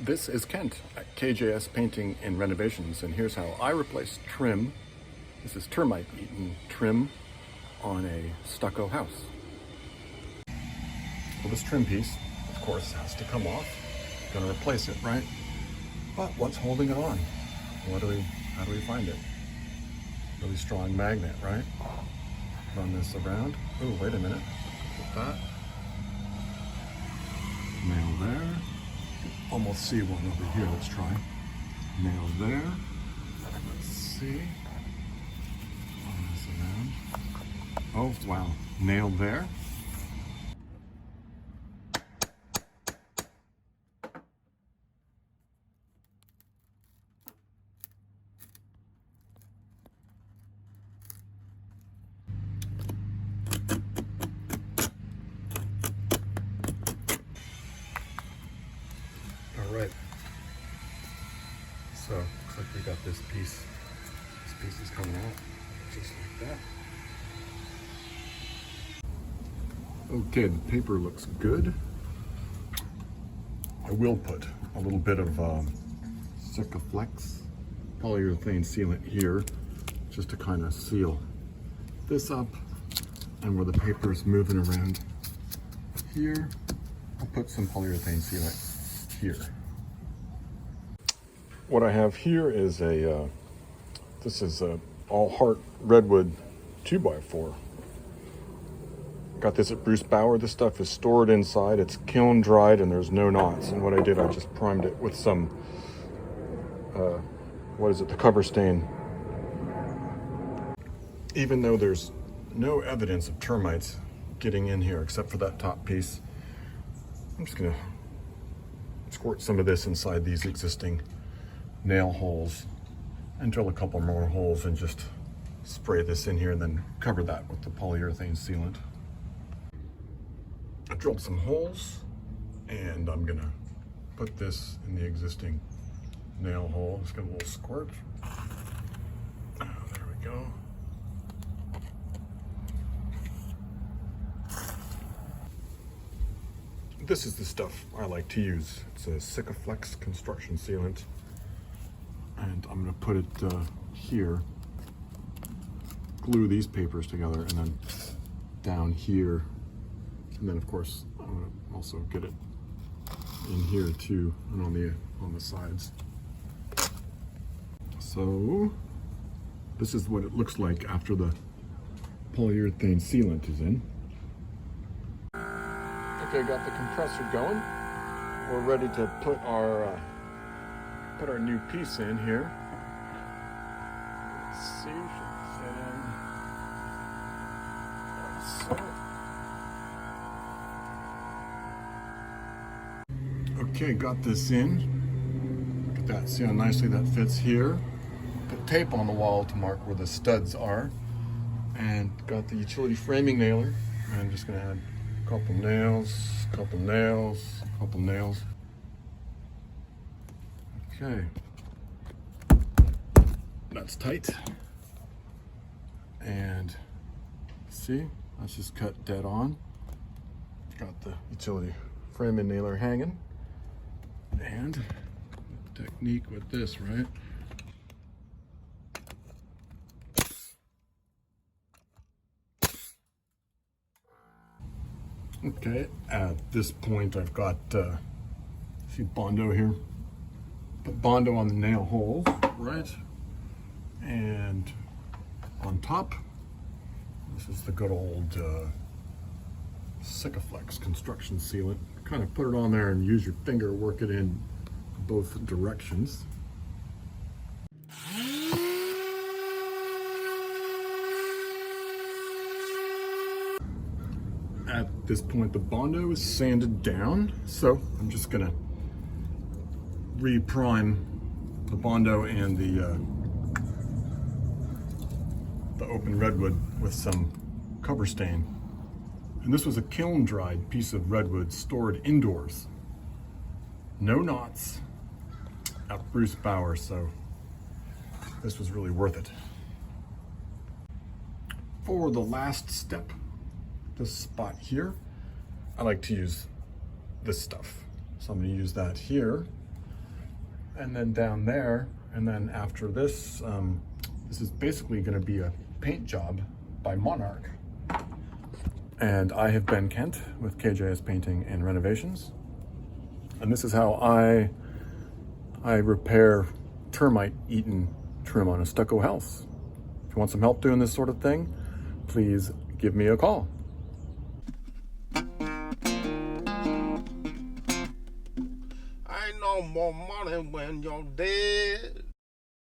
This is Kent at KJS Painting and Renovations, and here's how I replaced trim. This is termite eaten trim on a stucco house. Well, this trim piece, of course, has to come off. Gonna replace it, right? But what's holding it on? How do we find it? Really strong magnet, right? Run this around. Oh, wait a minute. Put that. Nail there. Almost see one over here. Let's try. Nail there. Let's see. Run this around. Oh, wow. Nail there. All right. So looks like we got this piece. This piece is coming out just like that. Okay, the paper looks good. I will put a little bit of Stucco polyurethane sealant here, just to kind of seal this up. And where the paper is moving around here, I'll put some polyurethane sealant here. What I have here is this is a all heart redwood 2x4. Got this at Bruce Bauer. This stuff is stored inside. It's kiln dried and there's no knots. And what I did, I just primed it with some, the cover stain. Even though there's no evidence of termites getting in here except for that top piece, I'm just gonna squirt some of this inside these existing nail holes and drill a couple more holes and just spray this in here and then cover that with the polyurethane sealant. I drilled some holes and I'm gonna put this in the existing nail hole. Just get a little squirt. Oh, there we go. This is the stuff I like to use. It's a Stucco construction sealant. And I'm gonna put it here, glue these papers together, and then down here. And then of course, I'm gonna also get it in here too, and on the sides. So this is what it looks like after the polyurethane sealant is in. Okay, got the compressor going. We're ready to put our new piece in here. Let's see, should fit in like so. Okay, got this in. Look at that, see how nicely that fits here. Put tape on the wall to mark where the studs are. And got the utility framing nailer. I'm just gonna add a couple nails, couple nails, couple nails. Okay, that's tight. And see, that's just cut dead on. Got the utility framing nailer hanging. And the technique with this, right? Okay, at this point I've got, see Bondo here? Put Bondo on the nail hole, right? And on top, this is the good old Stucco construction sealant. Kind of put it on there and use your finger, work it in both directions. At this point, the Bondo is sanded down, so I'm just gonna re-prime the Bondo and the open redwood with some cover stain. And this was a kiln dried piece of redwood stored indoors. No knots at Bruce Bauer, so this was really worth it. For the last step, this spot here, I like to use this stuff. So I'm gonna use that here. and then down there, and then after this, this is basically going to be a paint job by Monarch. And I have been Kent with KJS Painting and Renovations, and this is how I repair termite-eaten trim on a stucco house. If you want some help doing this sort of thing, please give me a call. Ain't no more money when you're dead.